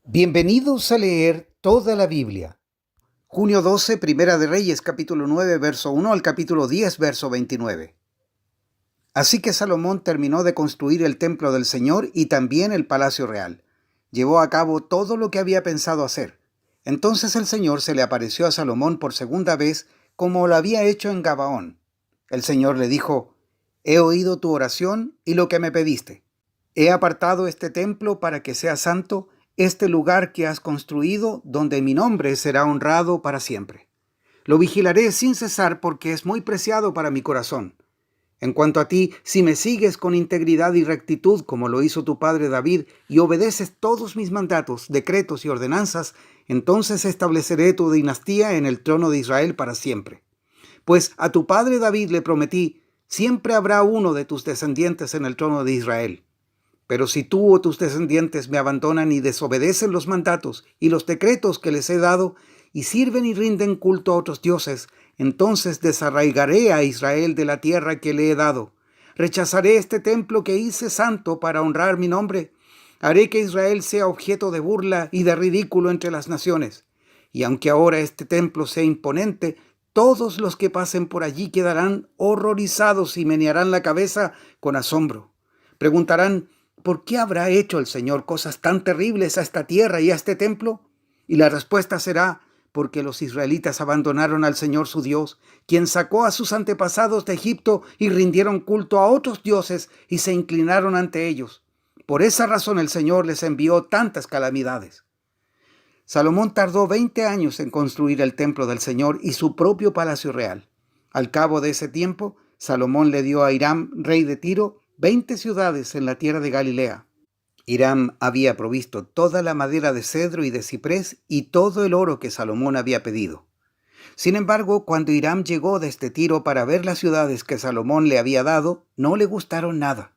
Bienvenidos a leer toda la Biblia. Junio 12, Primera de Reyes, capítulo 9, verso 1 al capítulo 10, verso 29. Así que Salomón terminó de construir el templo del Señor y también el palacio real. Llevó a cabo todo lo que había pensado hacer. Entonces el Señor se le apareció a Salomón por segunda vez, como lo había hecho en Gabaón. El Señor le dijo: He oído tu oración y lo que me pediste. He apartado este templo para que sea santo, este lugar que has construido, donde mi nombre será honrado para siempre. Lo vigilaré sin cesar porque es muy preciado para mi corazón. En cuanto a ti, si me sigues con integridad y rectitud, como lo hizo tu padre David, y obedeces todos mis mandatos, decretos y ordenanzas, entonces estableceré tu dinastía en el trono de Israel para siempre. Pues a tu padre David le prometí: siempre habrá uno de tus descendientes en el trono de Israel. Pero si tú o tus descendientes me abandonan y desobedecen los mandatos y los decretos que les he dado, y sirven y rinden culto a otros dioses, entonces desarraigaré a Israel de la tierra que le he dado. Rechazaré este templo que hice santo para honrar mi nombre. Haré que Israel sea objeto de burla y de ridículo entre las naciones. Y aunque ahora este templo sea imponente, todos los que pasen por allí quedarán horrorizados y menearán la cabeza con asombro. Preguntarán: ¿por qué habrá hecho el Señor cosas tan terribles a esta tierra y a este templo? Y la respuesta será: porque los israelitas abandonaron al Señor su Dios, quien sacó a sus antepasados de Egipto, y rindieron culto a otros dioses y se inclinaron ante ellos. Por esa razón el Señor les envió tantas calamidades. Salomón tardó 20 años en construir el templo del Señor y su propio palacio real. Al cabo de ese tiempo, Salomón le dio a Hiram, rey de Tiro, 20 ciudades en la tierra de Galilea. Hiram había provisto toda la madera de cedro y de ciprés y todo el oro que Salomón había pedido. Sin embargo, cuando Hiram llegó desde Tiro para ver las ciudades que Salomón le había dado, no le gustaron nada.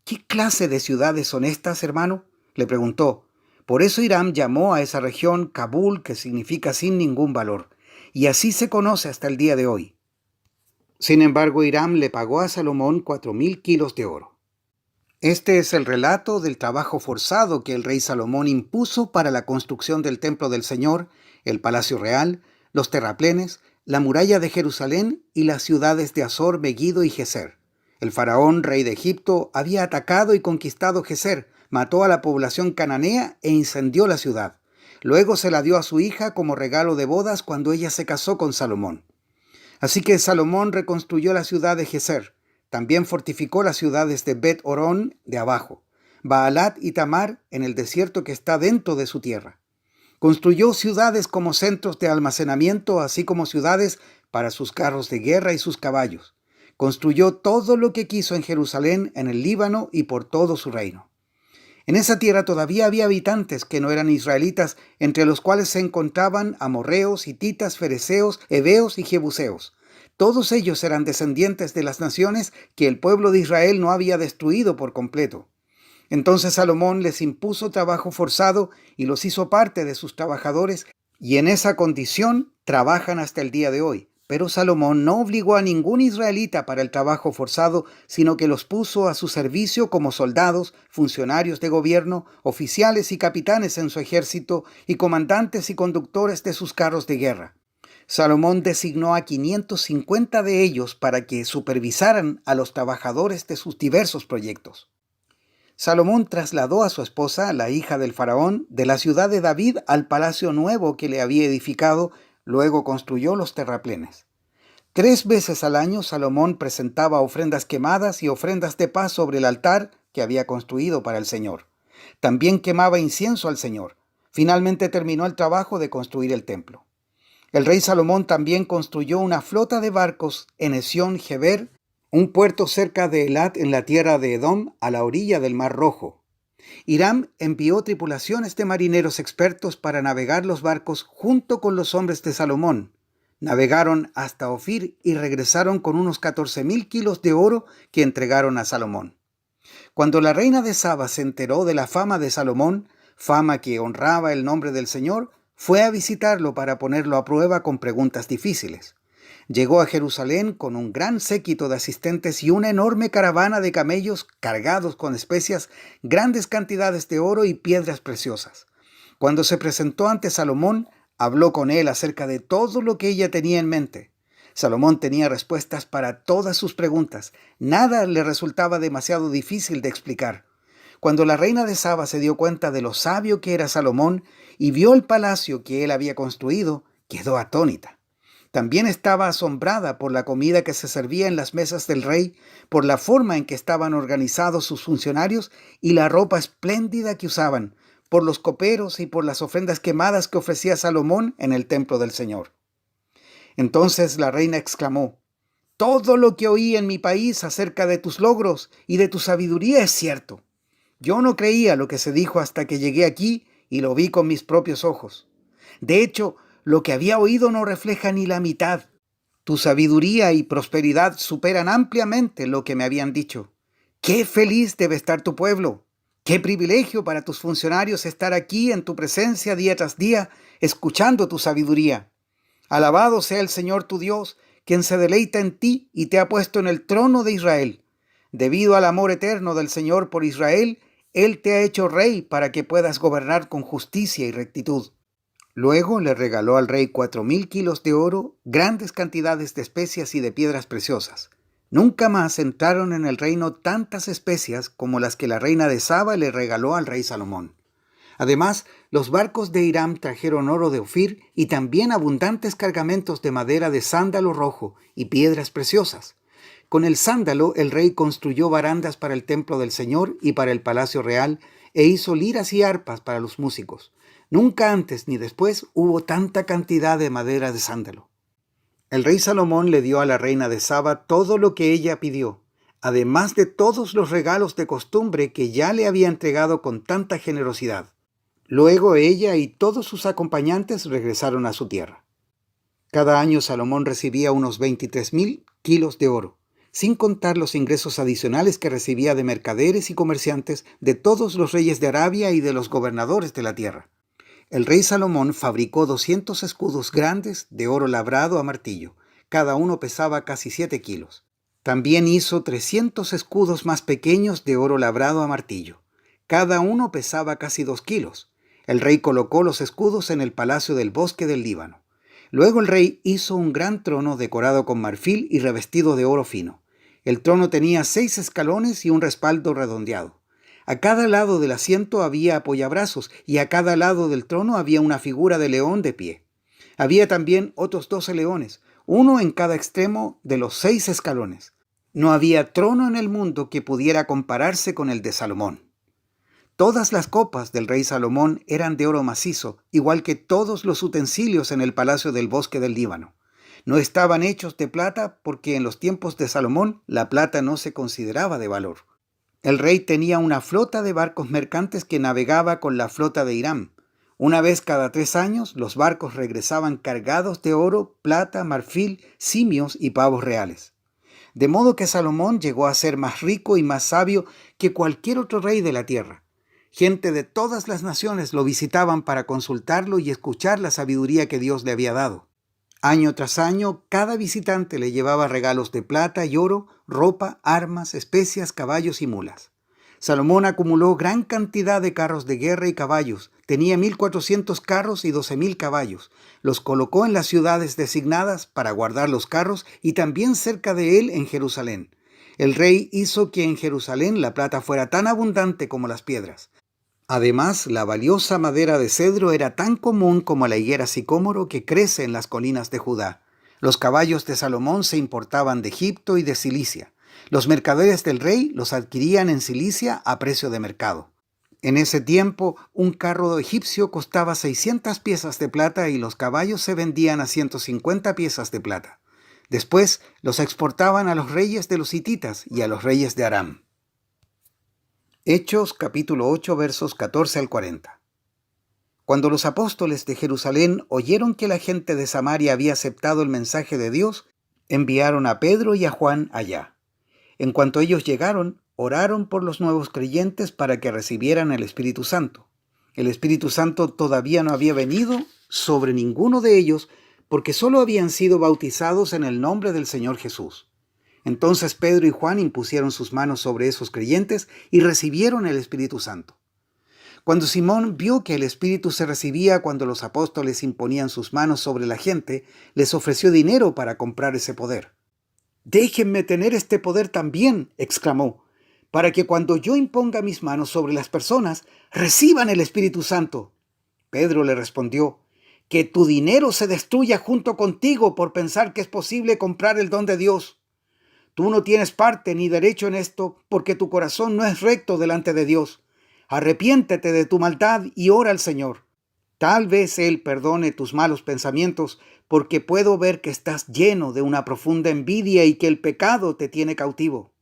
¿Qué clase de ciudades son estas, hermano?, le preguntó. Por eso Hiram llamó a esa región Kabul, que significa sin ningún valor, y así se conoce hasta el día de hoy. Sin embargo, Hiram le pagó a Salomón 4,000 kilos de oro. Este es el relato del trabajo forzado que el rey Salomón impuso para la construcción del templo del Señor, el palacio real, los terraplenes, la muralla de Jerusalén y las ciudades de Azor, Megiddo y Geser. El faraón, rey de Egipto, había atacado y conquistado Geser, mató a la población cananea e incendió la ciudad. Luego se la dio a su hija como regalo de bodas cuando ella se casó con Salomón. Así que Salomón reconstruyó la ciudad de Geser. También fortificó las ciudades de Bet-Orón de abajo, Baalat y Tamar en el desierto que está dentro de su tierra. Construyó ciudades como centros de almacenamiento, así como ciudades para sus carros de guerra y sus caballos. Construyó todo lo que quiso en Jerusalén, en el Líbano y por todo su reino. En esa tierra todavía había habitantes que no eran israelitas, entre los cuales se encontraban amorreos, hititas, fereceos, heveos y jebuseos. Todos ellos eran descendientes de las naciones que el pueblo de Israel no había destruido por completo. Entonces Salomón les impuso trabajo forzado y los hizo parte de sus trabajadores, y en esa condición trabajan hasta el día de hoy. Pero Salomón no obligó a ningún israelita para el trabajo forzado, sino que los puso a su servicio como soldados, funcionarios de gobierno, oficiales y capitanes en su ejército, y comandantes y conductores de sus carros de guerra. Salomón designó a 550 de ellos para que supervisaran a los trabajadores de sus diversos proyectos. Salomón trasladó a su esposa, la hija del faraón, de la ciudad de David al palacio nuevo que le había edificado. Luego construyó los terraplenes. 3 veces al año Salomón presentaba ofrendas quemadas y ofrendas de paz sobre el altar que había construido para el Señor. También quemaba incienso al Señor. Finalmente terminó el trabajo de construir el templo. El rey Salomón también construyó una flota de barcos en Esión-Geber, un puerto cerca de Elat en la tierra de Edom, a la orilla del Mar Rojo. Hiram envió tripulaciones de marineros expertos para navegar los barcos junto con los hombres de Salomón. Navegaron hasta Ofir y regresaron con unos 14,000 kilos de oro que entregaron a Salomón. Cuando la reina de Saba se enteró de la fama de Salomón, fama que honraba el nombre del Señor, fue a visitarlo para ponerlo a prueba con preguntas difíciles. Llegó a Jerusalén con un gran séquito de asistentes y una enorme caravana de camellos cargados con especias, grandes cantidades de oro y piedras preciosas. Cuando se presentó ante Salomón, habló con él acerca de todo lo que ella tenía en mente. Salomón tenía respuestas para todas sus preguntas. Nada le resultaba demasiado difícil de explicar. Cuando la reina de Saba se dio cuenta de lo sabio que era Salomón y vio el palacio que él había construido, quedó atónita. También estaba asombrada por la comida que se servía en las mesas del rey, por la forma en que estaban organizados sus funcionarios y la ropa espléndida que usaban, por los coperos y por las ofrendas quemadas que ofrecía Salomón en el templo del Señor. Entonces la reina exclamó: «Todo lo que oí en mi país acerca de tus logros y de tu sabiduría es cierto. Yo no creía lo que se dijo hasta que llegué aquí y lo vi con mis propios ojos. De hecho, lo que había oído no refleja ni la mitad. Tu sabiduría y prosperidad superan ampliamente lo que me habían dicho. ¡Qué feliz debe estar tu pueblo! ¡Qué privilegio para tus funcionarios estar aquí en tu presencia día tras día, escuchando tu sabiduría! Alabado sea el Señor tu Dios, quien se deleita en ti y te ha puesto en el trono de Israel. Debido al amor eterno del Señor por Israel, Él te ha hecho rey para que puedas gobernar con justicia y rectitud». Luego le regaló al rey 4,000 kilos de oro, grandes cantidades de especias y de piedras preciosas. Nunca más entraron en el reino tantas especias como las que la reina de Saba le regaló al rey Salomón. Además, los barcos de Hiram trajeron oro de Ofir y también abundantes cargamentos de madera de sándalo rojo y piedras preciosas. Con el sándalo, el rey construyó barandas para el templo del Señor y para el palacio real e hizo liras y arpas para los músicos. Nunca antes ni después hubo tanta cantidad de madera de sándalo. El rey Salomón le dio a la reina de Saba todo lo que ella pidió, además de todos los regalos de costumbre que ya le había entregado con tanta generosidad. Luego ella y todos sus acompañantes regresaron a su tierra. Cada año Salomón recibía unos 23,000 kilos de oro, sin contar los ingresos adicionales que recibía de mercaderes y comerciantes de todos los reyes de Arabia y de los gobernadores de la tierra. El rey Salomón fabricó 200 escudos grandes de oro labrado a martillo. Cada uno pesaba casi 7 kilos. También hizo 300 escudos más pequeños de oro labrado a martillo. Cada uno pesaba casi 2 kilos. El rey colocó los escudos en el palacio del bosque del Líbano. Luego el rey hizo un gran trono decorado con marfil y revestido de oro fino. El trono tenía 6 escalones y un respaldo redondeado. A cada lado del asiento había apoyabrazos y a cada lado del trono había una figura de león de pie. Había también otros 12 leones, uno en cada extremo de los 6 escalones. No había trono en el mundo que pudiera compararse con el de Salomón. Todas las copas del rey Salomón eran de oro macizo, igual que todos los utensilios en el palacio del bosque del Líbano. No estaban hechos de plata porque en los tiempos de Salomón la plata no se consideraba de valor. El rey tenía una flota de barcos mercantes que navegaba con la flota de Hiram. Una vez cada 3 años, los barcos regresaban cargados de oro, plata, marfil, simios y pavos reales. De modo que Salomón llegó a ser más rico y más sabio que cualquier otro rey de la tierra. Gente de todas las naciones lo visitaban para consultarlo y escuchar la sabiduría que Dios le había dado. Año tras año, cada visitante le llevaba regalos de plata y oro, ropa, armas, especias, caballos y mulas. Salomón acumuló gran cantidad de carros de guerra y caballos. Tenía 1,400 carros y 12,000 caballos. Los colocó en las ciudades designadas para guardar los carros y también cerca de él en Jerusalén. El rey hizo que en Jerusalén la plata fuera tan abundante como las piedras. Además, la valiosa madera de cedro era tan común como la higuera sicómoro que crece en las colinas de Judá. Los caballos de Salomón se importaban de Egipto y de Cilicia. Los mercaderes del rey los adquirían en Cilicia a precio de mercado. En ese tiempo, un carro egipcio costaba 600 piezas de plata y los caballos se vendían a 150 piezas de plata. Después, los exportaban a los reyes de los hititas y a los reyes de Aram. Hechos capítulo 8 versos 14 al 40. Cuando los apóstoles de Jerusalén oyeron que la gente de Samaria había aceptado el mensaje de Dios, enviaron a Pedro y a Juan allá. En cuanto ellos llegaron, oraron por los nuevos creyentes para que recibieran el Espíritu Santo. El Espíritu Santo todavía no había venido sobre ninguno de ellos porque solo habían sido bautizados en el nombre del Señor Jesús. Entonces Pedro y Juan impusieron sus manos sobre esos creyentes y recibieron el Espíritu Santo. Cuando Simón vio que el Espíritu se recibía cuando los apóstoles imponían sus manos sobre la gente, les ofreció dinero para comprar ese poder. «Déjenme tener este poder también», exclamó, «para que cuando yo imponga mis manos sobre las personas, reciban el Espíritu Santo». Pedro le respondió, «Que tu dinero se destruya junto contigo por pensar que es posible comprar el don de Dios. Tú no tienes parte ni derecho en esto porque tu corazón no es recto delante de Dios. Arrepiéntete de tu maldad y ora al Señor. Tal vez Él perdone tus malos pensamientos, porque puedo ver que estás lleno de una profunda envidia y que el pecado te tiene cautivo».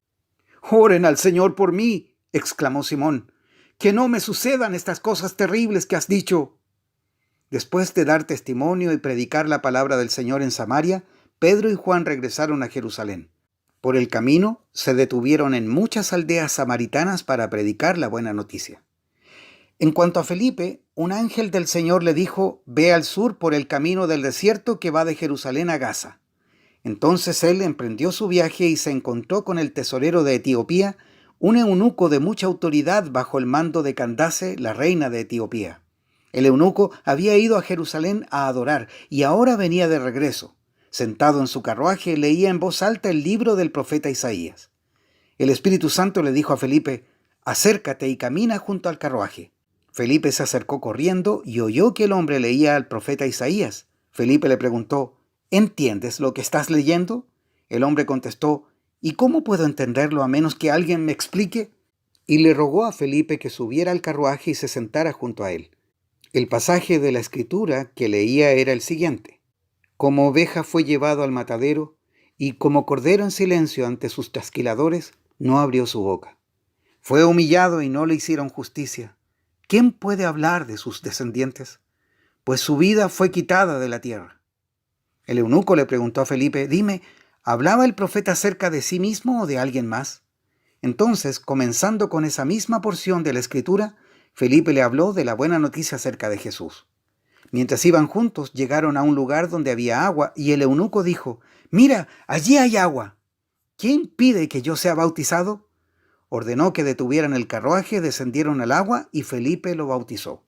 «Oren al Señor por mí», exclamó Simón, «que no me sucedan estas cosas terribles que has dicho». Después de dar testimonio y predicar la palabra del Señor en Samaria, Pedro y Juan regresaron a Jerusalén. Por el camino se detuvieron en muchas aldeas samaritanas para predicar la buena noticia. En cuanto a Felipe, un ángel del Señor le dijo: «Ve al sur por el camino del desierto que va de Jerusalén a Gaza». Entonces él emprendió su viaje y se encontró con el tesorero de Etiopía, un eunuco de mucha autoridad bajo el mando de Candace, la reina de Etiopía. El eunuco había ido a Jerusalén a adorar y ahora venía de regreso. Sentado en su carruaje, leía en voz alta el libro del profeta Isaías. El Espíritu Santo le dijo a Felipe: «Acércate y camina junto al carruaje». Felipe se acercó corriendo y oyó que el hombre leía al profeta Isaías. Felipe le preguntó: «¿Entiendes lo que estás leyendo?». El hombre contestó: «¿Y cómo puedo entenderlo a menos que alguien me explique?». Y le rogó a Felipe que subiera al carruaje y se sentara junto a él. El pasaje de la Escritura que leía era el siguiente: «Como oveja fue llevado al matadero, y como cordero en silencio ante sus trasquiladores, no abrió su boca. Fue humillado y no le hicieron justicia. ¿Quién puede hablar de sus descendientes? Pues su vida fue quitada de la tierra». El eunuco le preguntó a Felipe: «Dime, ¿hablaba el profeta acerca de sí mismo o de alguien más?». Entonces, comenzando con esa misma porción de la Escritura, Felipe le habló de la buena noticia acerca de Jesús. Mientras iban juntos, llegaron a un lugar donde había agua, y el eunuco dijo: «Mira, allí hay agua. ¿Quién pide que yo sea bautizado?». Ordenó que detuvieran el carruaje, descendieron al agua y Felipe lo bautizó.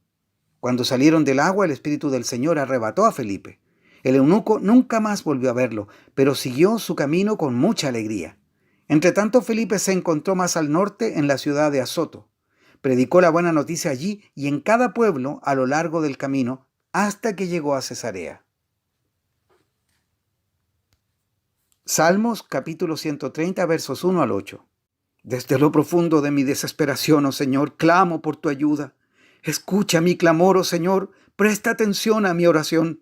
Cuando salieron del agua, el Espíritu del Señor arrebató a Felipe. El eunuco nunca más volvió a verlo, pero siguió su camino con mucha alegría. Entretanto, Felipe se encontró más al norte, en la ciudad de Azoto. Predicó la buena noticia allí y en cada pueblo a lo largo del camino, hasta que llegó a Cesarea. Salmos capítulo 130, versos 1 al 8. Desde lo profundo de mi desesperación, oh Señor, clamo por tu ayuda. Escucha mi clamor, oh Señor, presta atención a mi oración.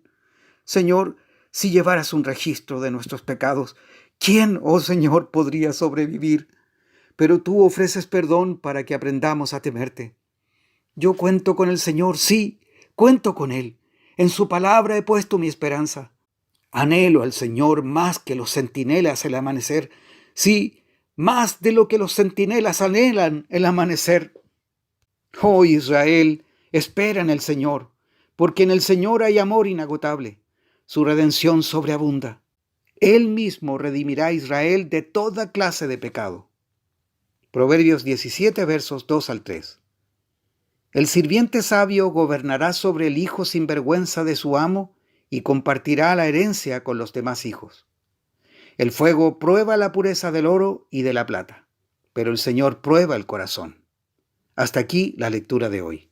Señor, si llevaras un registro de nuestros pecados, ¿quién, oh Señor, podría sobrevivir? Pero tú ofreces perdón para que aprendamos a temerte. Yo cuento con el Señor, sí, cuento con Él. En su palabra he puesto mi esperanza. Anhelo al Señor más que los centinelas el amanecer. Sí, más de lo que los centinelas anhelan el amanecer. Oh Israel, espera en el Señor, porque en el Señor hay amor inagotable. Su redención sobreabunda. Él mismo redimirá a Israel de toda clase de pecado. Proverbios 17, versos 2 al 3. El sirviente sabio gobernará sobre el hijo sin vergüenza de su amo y compartirá la herencia con los demás hijos. El fuego prueba la pureza del oro y de la plata, pero el Señor prueba el corazón. Hasta aquí la lectura de hoy.